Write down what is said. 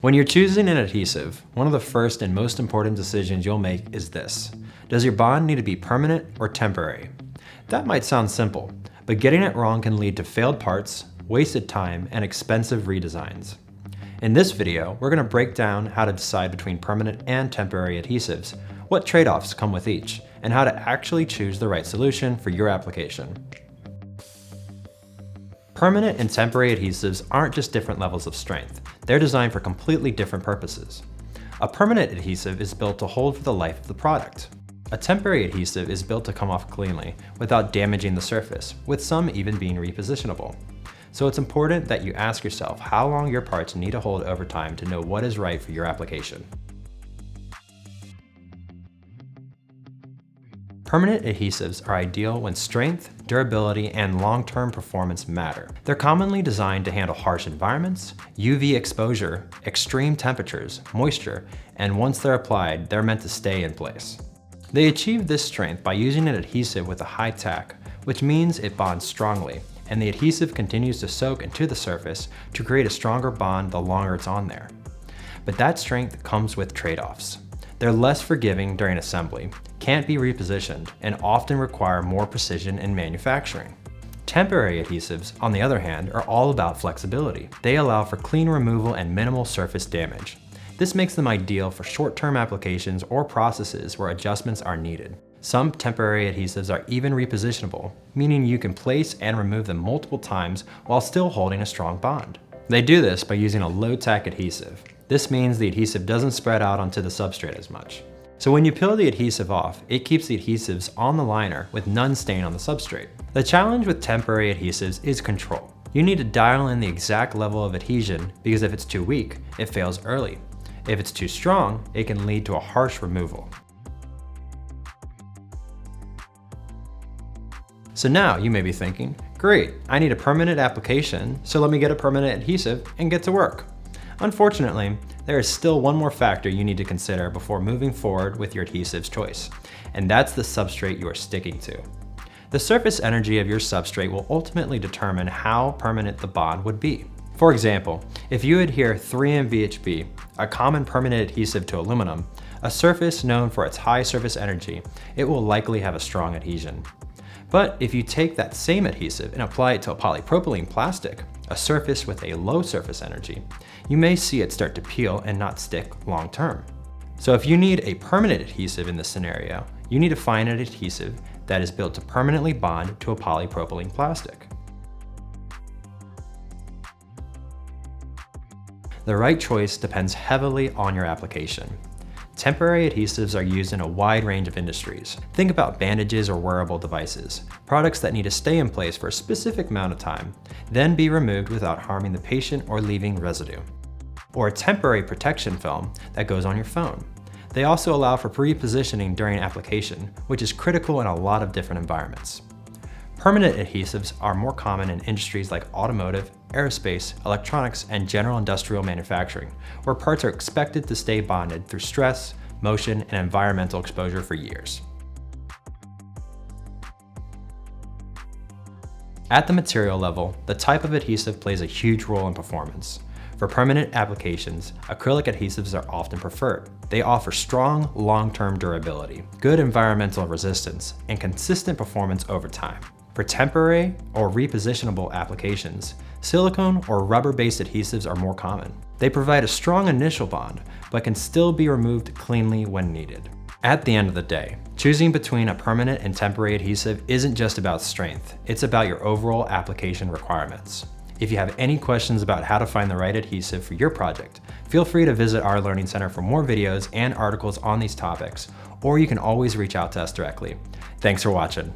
When you're choosing an adhesive, one of the first and most important decisions you'll make is this. Does your bond need to be permanent or temporary? That might sound simple, but getting it wrong can lead to failed parts, wasted time, and expensive redesigns. In this video, we're going to break down how to decide between permanent and temporary adhesives, what trade-offs come with each, and how to actually choose the right solution for your application. Permanent and temporary adhesives aren't just different levels of strength, they're designed for completely different purposes. A permanent adhesive is built to hold for the life of the product. A temporary adhesive is built to come off cleanly without damaging the surface, with some even being repositionable. So it's important that you ask yourself how long your parts need to hold over time to know what is right for your application. Permanent adhesives are ideal when strength, durability, and long-term performance matter. They're commonly designed to handle harsh environments, UV exposure, extreme temperatures, moisture, and once they're applied, they're meant to stay in place. They achieve this strength by using an adhesive with a high tack, which means it bonds strongly, and the adhesive continues to soak into the surface to create a stronger bond the longer it's on there. But that strength comes with trade-offs. They're less forgiving during assembly, can't be repositioned, and often require more precision in manufacturing. Temporary adhesives, on the other hand, are all about flexibility. They allow for clean removal and minimal surface damage. This makes them ideal for short-term applications or processes where adjustments are needed. Some temporary adhesives are even repositionable, meaning you can place and remove them multiple times while still holding a strong bond. They do this by using a low-tack adhesive. This means the adhesive doesn't spread out onto the substrate as much. So when you peel the adhesive off, it keeps the adhesives on the liner with none staying on the substrate. The challenge with temporary adhesives is control. You need to dial in the exact level of adhesion because if it's too weak, it fails early. If it's too strong, it can lead to a harsh removal. So now you may be thinking, great, I need a permanent application, so let me get a permanent adhesive and get to work. Unfortunately, there is still one more factor you need to consider before moving forward with your adhesives choice, and that's the substrate you are sticking to. The surface energy of your substrate will ultimately determine how permanent the bond would be. For example, if you adhere 3M VHB, a common permanent adhesive to aluminum, a surface known for its high surface energy, it will likely have a strong adhesion. But if you take that same adhesive and apply it to a polypropylene plastic, a surface with a low surface energy, you may see it start to peel and not stick long term. So if you need a permanent adhesive in this scenario, you need to find an adhesive that is built to permanently bond to a polypropylene plastic. The right choice depends heavily on your application. Temporary adhesives are used in a wide range of industries. Think about bandages or wearable devices, products that need to stay in place for a specific amount of time, then be removed without harming the patient or leaving residue. Or a temporary protection film that goes on your phone. They also allow for pre-positioning during application, which is critical in a lot of different environments. Permanent adhesives are more common in industries like automotive, aerospace, electronics, and general industrial manufacturing, where parts are expected to stay bonded through stress, motion, and environmental exposure for years. At the material level, the type of adhesive plays a huge role in performance. For permanent applications, acrylic adhesives are often preferred. They offer strong, long-term durability, good environmental resistance, and consistent performance over time. For temporary or repositionable applications, silicone or rubber-based adhesives are more common. They provide a strong initial bond, but can still be removed cleanly when needed. At the end of the day, choosing between a permanent and temporary adhesive isn't just about strength, it's about your overall application requirements. If you have any questions about how to find the right adhesive for your project, feel free to visit our Learning Center for more videos and articles on these topics, or you can always reach out to us directly. Thanks for watching.